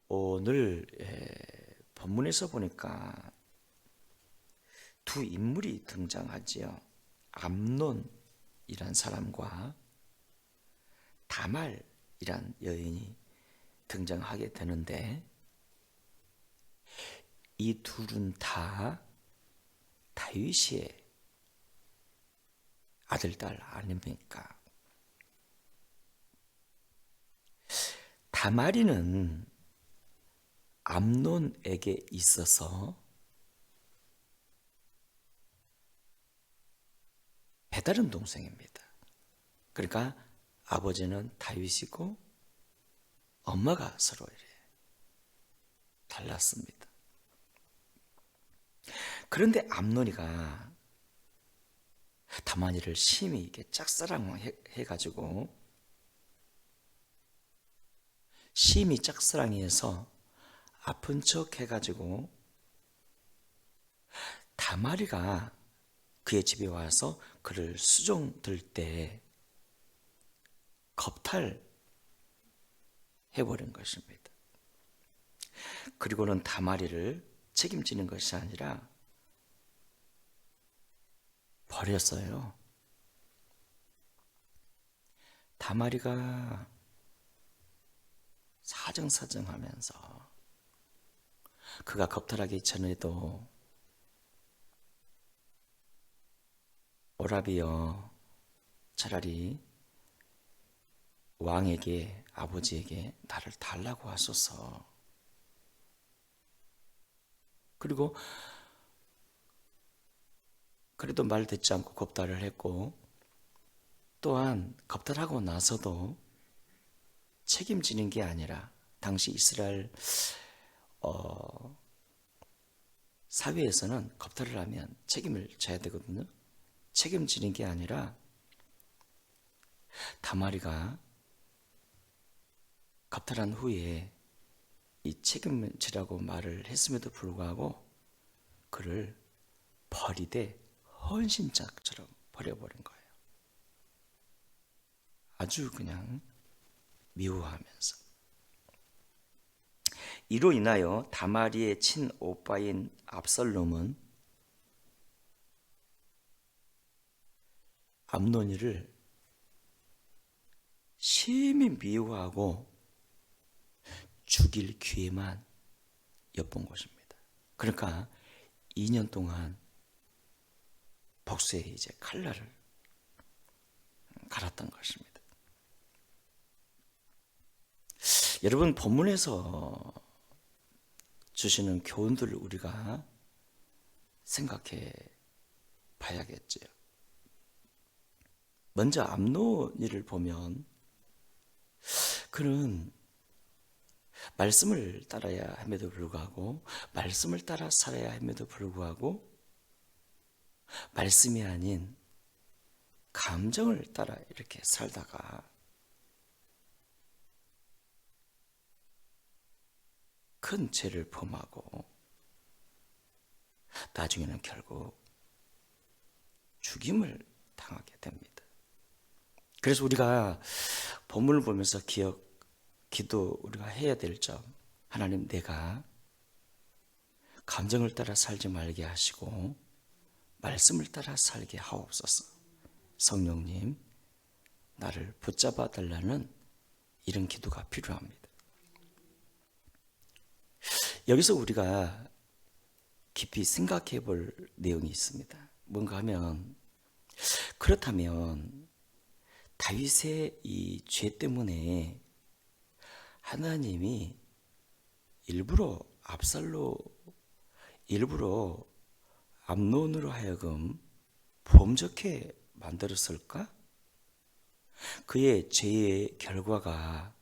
오늘 본문에서 보니까 두 인물이 등장하지요. 암논이란 사람과 다말이란 여인이 등장하게 되는데, 이 둘은 다 다윗의 아들, 딸 아닙니까? 다말이는 암논에게 있어서 배다른 동생입니다. 그러니까 아버지는 다윗이고 엄마가 서로 이래 달랐습니다. 그런데 암논이가 다말이를 심히 이게 짝사랑해가지고 심히 짝사랑해서 아픈 척 해가지고 다말이가 그의 집에 와서 그를 수종 들 때 겁탈해버린 것입니다. 그리고는 다말이를 책임지는 것이 아니라 버렸어요. 다말이가 사정사정하면서 그가 겁탈하기 전에도 오라비여, 차라리 왕에게, 아버지에게 나를 달라고 하소서. 그리고 그래도 말 듣지 않고 겁탈을 했고, 또한 겁탈하고 나서도 책임지는 게 아니라, 당시 이스라엘 사회에서는 겁탈을 하면 책임을 져야 되거든요. 책임지는 게 아니라 다말이가 겁탈한 후에 이 책임지라고 말을 했음에도 불구하고 그를 버리되 헌신짝처럼 버려버린 거예요. 아주 그냥 미워하면서. 이로 인하여 다말이의 친오빠인 압살롬은 암논이를 심히 미워하고 죽일 기회만 엿본 것입니다. 그러니까 2년 동안 복수에 이제 칼날을 갈았던 것입니다. 여러분, 본문에서 주시는 교훈들을 우리가 생각해 봐야겠죠. 먼저 암논이를 보면 그는 말씀을 따라야 함에도 불구하고, 말씀을 따라 살아야 함에도 불구하고 말씀이 아닌 감정을 따라 이렇게 살다가 큰 죄를 범하고 나중에는 결국 죽임을 당하게 됩니다. 그래서 우리가 본문을 보면서 기도 우리가 해야 될 점, 하나님, 내가 감정을 따라 살지 말게 하시고 말씀을 따라 살게 하옵소서. 성령님, 나를 붙잡아 달라는 이런 기도가 필요합니다. 여기서 우리가 깊이 생각해 볼 내용이 있습니다. 뭔가 하면, 그렇다면 다윗의 이 죄 때문에 하나님이 일부러 암논으로 하여금 범죄케 만들었을까? 그의 죄의 결과가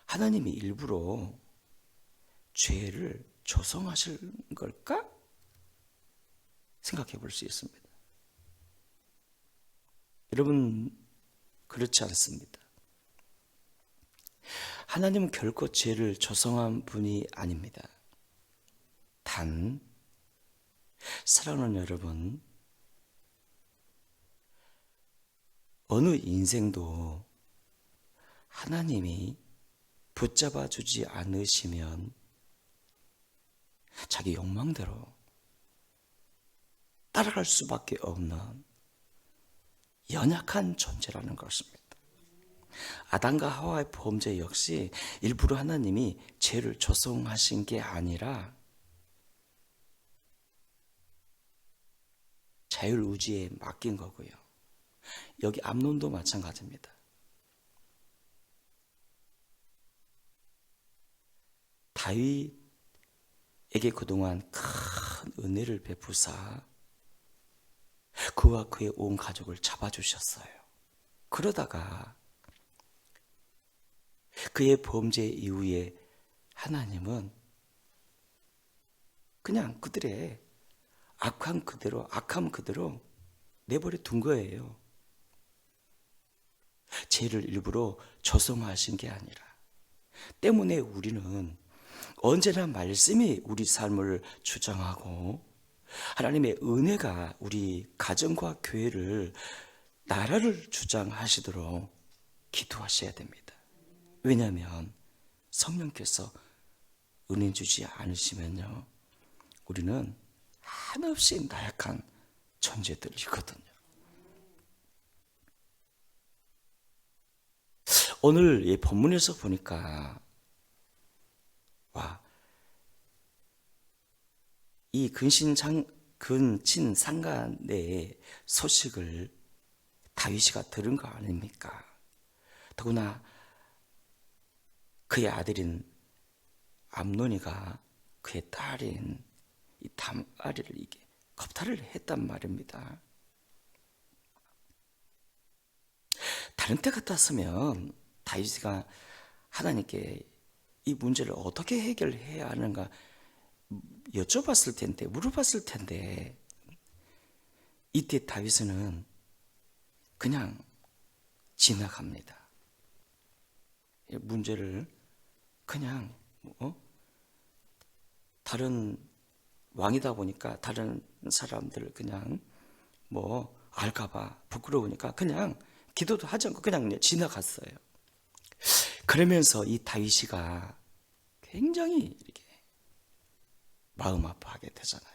하나님이 일부러 죄를 조성하실 걸까? 생각해 볼 수 있습니다. 여러분, 그렇지 않습니다. 하나님은 결코 죄를 조성한 분이 아닙니다. 단, 사랑하는 여러분, 어느 인생도 하나님이 붙잡아 주지 않으시면 자기 욕망대로 따라갈 수밖에 없는 연약한 존재라는 것입니다. 아담과 하와의 범죄 역시 일부러 하나님이 죄를 조성하신 게 아니라 자율의지에 맡긴 거고요. 여기 암논도 마찬가지입니다. 다윗에게 그동안 큰 은혜를 베푸사 그와 그의 온 가족을 잡아주셨어요. 그러다가 그의 범죄 이후에 하나님은 그냥 그들의 악함 그대로 내버려 둔 거예요. 죄를 일부러 조성하신 게 아니라. 때문에 우리는 언제나 말씀이 우리 삶을 주장하고 하나님의 은혜가 우리 가정과 교회를, 나라를 주장하시도록 기도하셔야 됩니다. 왜냐하면 성령께서 은혜 주지 않으시면요, 우리는 한없이 나약한 존재들이거든요. 오늘 이 본문에서 보니까 이 근친 상간의 소식을 다윗이가 들은 거 아닙니까? 더구나 그의 아들인 암논이가 그의 딸인 이 다말을 이게 겁탈을 했단 말입니다. 다른 때 같았으면 다윗이가 하나님께 이 문제를 어떻게 해결해야 하는가 여쭤봤을 텐데, 물어봤을 텐데, 이때 다윗은 그냥 지나갑니다. 문제를 그냥 다른 왕이다 보니까 다른 사람들 그냥 알까봐 부끄러우니까 그냥 기도도 하지 않고 그냥 지나갔어요. 그러면서 이 다윗이가 굉장히 이렇게 마음 아파하게 되잖아요.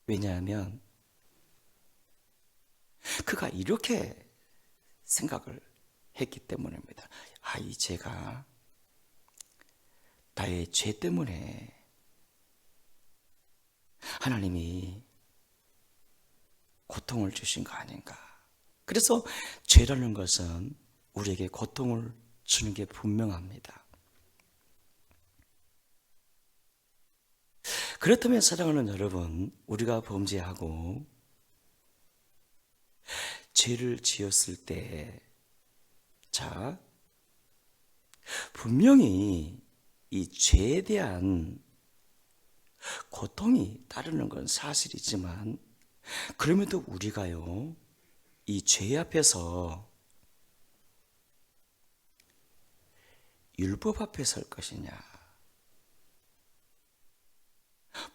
왜냐하면 그가 이렇게 생각을 했기 때문입니다. 이 죄가 나의 죄 때문에 하나님이 고통을 주신 거 아닌가. 그래서 죄라는 것은 우리에게 고통을 주는 게 분명합니다. 그렇다면 사랑하는 여러분, 우리가 범죄하고 죄를 지었을 때, 분명히 이 죄에 대한 고통이 따르는 건 사실이지만, 그럼에도 우리가요, 이 죄 앞에서 율법 앞에 설 것이냐,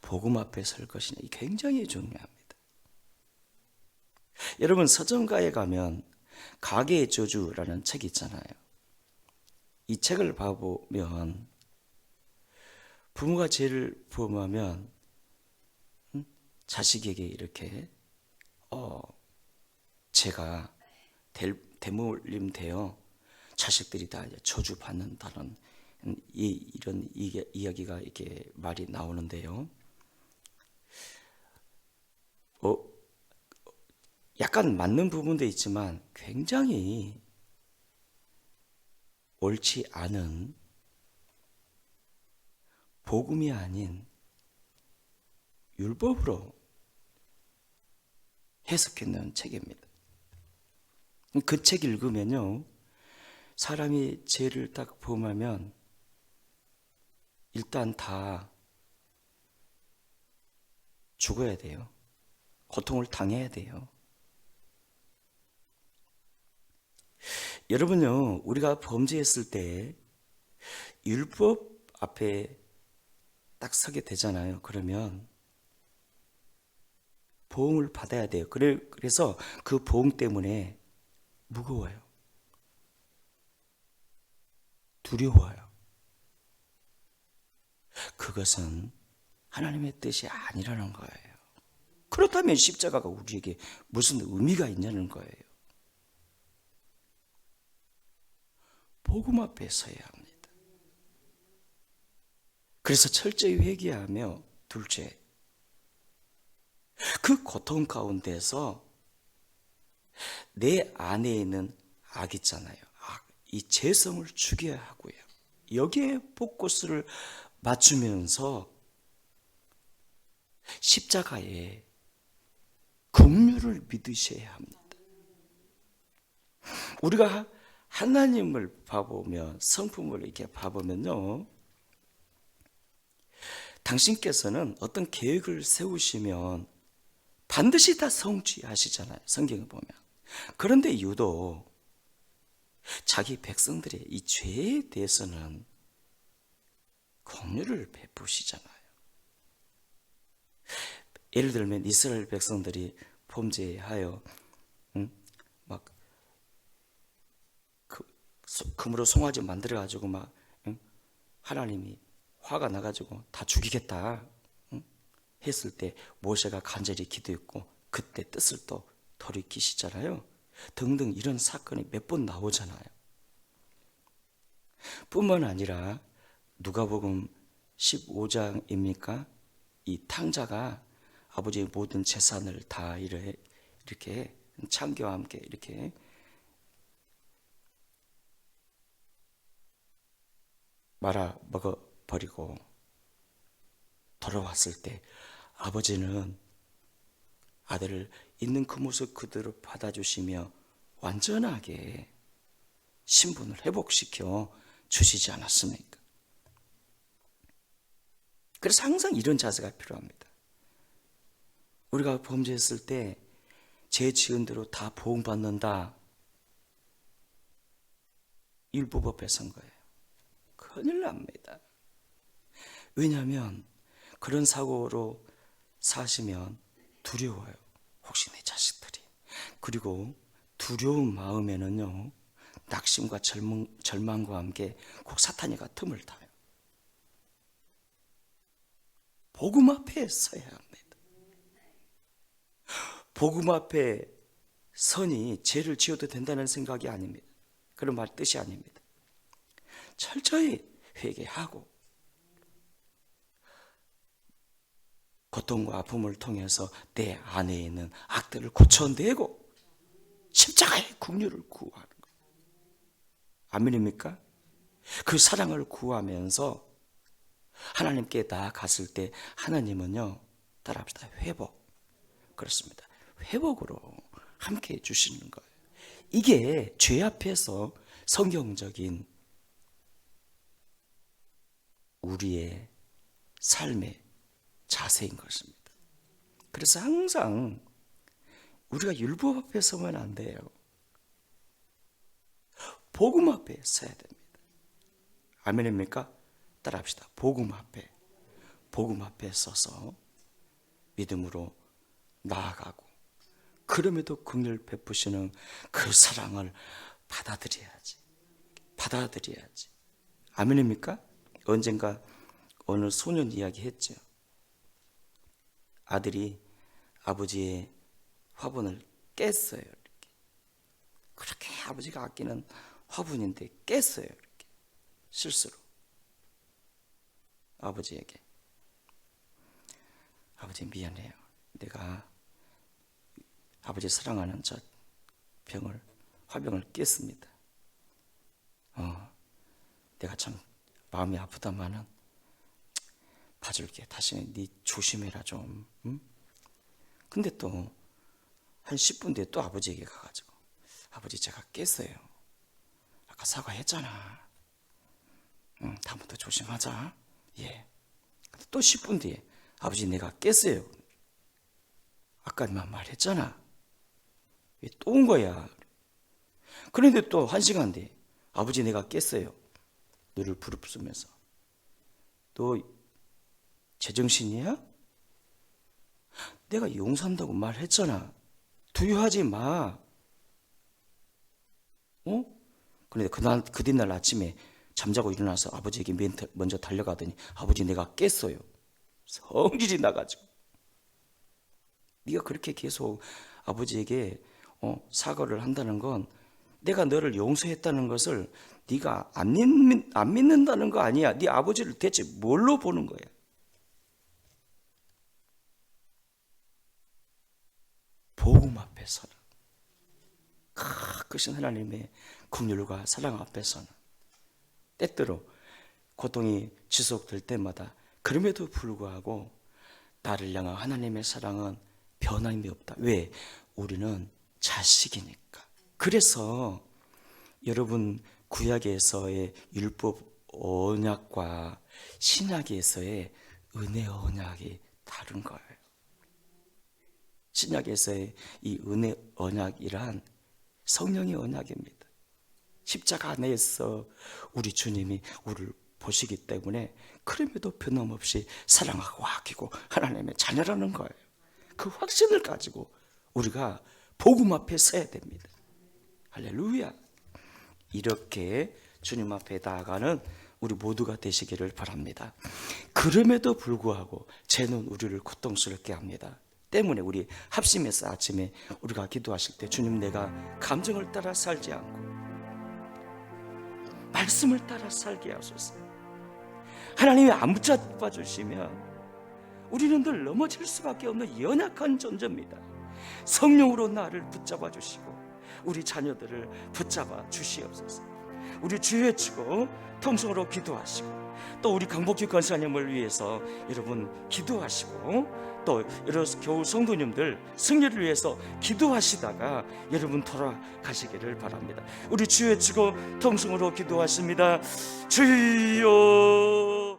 복음 앞에 설 것이냐, 이 굉장히 중요합니다. 여러분, 서점가에 가면 가계의 저주라는 책이 있잖아요. 이 책을 봐보면 부모가 죄를 범하면 자식에게 이렇게 죄가 대물림되어 자식들이 다 저주받는다는 이런 이야기가 이렇게 말이 나오는데요. 약간 맞는 부분도 있지만 굉장히 옳지 않은, 복음이 아닌 율법으로 해석했는 책입니다. 그 책 읽으면요, 사람이 죄를 딱 범하면 일단 다 죽어야 돼요. 고통을 당해야 돼요. 여러분요, 우리가 범죄했을 때 율법 앞에 딱 서게 되잖아요. 그러면 보응을 받아야 돼요. 그래서 그 보응 때문에 무거워요. 두려워요. 그것은 하나님의 뜻이 아니라는 거예요. 그렇다면 십자가가 우리에게 무슨 의미가 있냐는 거예요. 복음 앞에 서야 합니다. 그래서 철저히 회개하며, 둘째, 그 고통 가운데서 내 안에 있는 악 있잖아요. 이 죄성을 죽여야 하고요. 여기에 포커스를 맞추면서 십자가에 긍휼을 믿으셔야 합니다. 우리가 하나님을 봐보면, 성품을 이렇게 봐보면요, 당신께서는 어떤 계획을 세우시면 반드시 다 성취하시잖아요. 성경을 보면. 그런데 유독 자기 백성들의 이 죄에 대해서는 긍휼을 베푸시잖아요. 예를 들면 이스라엘 백성들이 범죄하여 막 금으로 송아지 만들어 가지고 막 하나님이 화가 나가지고 다 죽이겠다 했을 때 모세가 간절히 기도했고 그때 뜻을 또 돌이키시잖아요. 등등 이런 사건이 몇 번 나오잖아요. 뿐만 아니라 누가복음 15장입니까? 이 탕자가 아버지의 모든 재산을 다 이렇게 창기와 함께 이렇게 말아 먹어버리고 돌아왔을 때 아버지는 아들을 있는 그 모습 그대로 받아주시며 완전하게 신분을 회복시켜 주시지 않았습니까? 그래서 항상 이런 자세가 필요합니다. 우리가 범죄했을 때 죄 지은 대로 다 보응받는다, 율법에 선 거예요. 큰일 납니다. 왜냐하면 그런 사고로 사시면 두려워요. 혹시 내 자식들이. 그리고 두려운 마음에는요, 낙심과 절망과 함께 꼭 사탄이가 틈을 타요. 복음 앞에 서야 합니다. 복음 앞에 선이 죄를 지어도 된다는 생각이 아닙니다. 그런 말 뜻이 아닙니다. 철저히 회개하고 고통과 아픔을 통해서 내 안에 있는 악들을 고쳐내고 십자가의 긍휼을 구하는 것. 아멘입니까? 그 사랑을 구하면서 하나님께 나아갔을 때 하나님은요, 따라합시다, 회복. 그렇습니다. 회복으로 함께 해주시는 거예요. 이게 죄 앞에서 성경적인 우리의 삶의 자세인 것입니다. 그래서 항상 우리가 율법 앞에 서면 안 돼요. 복음 앞에 서야 됩니다. 아멘입니까? 따라합시다. 복음 앞에 서서 믿음으로 나아가고, 그럼에도 긍휼 베푸시는 그 사랑을 받아들여야지. 아멘입니까? 언젠가 어느 소년 이야기 했죠. 아들이 아버지의 화분을 깼어요. 이렇게. 그렇게 아버지가 아끼는 화분인데 깼어요. 이렇게. 실수로. 아버지에게. 아버지 미안해요. 내가 아버지 사랑하는 저 화병을 깼습니다. 내가 참 마음이 아프다마는 봐줄게. 다시는 네 조심해라 좀. 응? 근데 또 한 10분 뒤에 또 아버지에게 가가지고, 아버지 제가 깼어요. 아까 사과했잖아. 다음부터 조심하자. 예. 근데 또 10분 뒤에 아버지 내가 깼어요. 아까만 말했잖아. 왜 또 온 거야? 그런데 또 1시간 뒤에 아버지 내가 깼어요. 너를 부릅쓰면서. 너 제정신이야? 내가 용서한다고 말했잖아. 두려워하지 마. 그런데 그 뒷날 아침에 잠자고 일어나서 아버지에게 먼저 달려가더니 아버지 내가 깼어요. 성질이 나가지고 네가 그렇게 계속 아버지에게 사과를 한다는 건 내가 너를 용서했다는 것을 네가 안 믿는다는 거 아니야. 네 아버지를 대체 뭘로 보는 거야? 복음 앞에서는, 크신 하나님의 긍휼과 사랑 앞에서는 때때로 고통이 지속될 때마다 그럼에도 불구하고 나를 향한 하나님의 사랑은 변함이 없다. 왜? 우리는 자식이니까. 그래서 여러분 구약에서의 율법 언약과 신약에서의 은혜 언약이 다른 거예요. 신약에서의 이 은혜 언약이란 성령의 언약입니다. 십자가 안에서 우리 주님이 우리를 보시기 때문에 그럼에도 변함없이 사랑하고 아끼고 하나님의 자녀라는 거예요. 그 확신을 가지고 우리가 복음 앞에 서야 됩니다. 할렐루야. 이렇게 주님 앞에 나아가는 우리 모두가 되시기를 바랍니다. 그럼에도 불구하고 죄는 우리를 고통스럽게 합니다. 때문에 우리 합심해서 아침에 우리가 기도하실 때 주님 내가 감정을 따라 살지 않고 말씀을 따라 살게 하소서. 하나님이 안 붙잡아 주시면 우리는 늘 넘어질 수밖에 없는 연약한 존재입니다. 성령으로 나를 붙잡아 주시고 우리 자녀들을 붙잡아 주시옵소서. 우리 주 외치고 통성으로 기도하시고 또 우리 강복규 권사님을 위해서 여러분 기도하시고 또 여러분 교우 성도님들 승리를 위해서 기도하시다가 여러분 돌아가시기를 바랍니다. 우리 주 외치고 통성으로 기도하십니다. 주여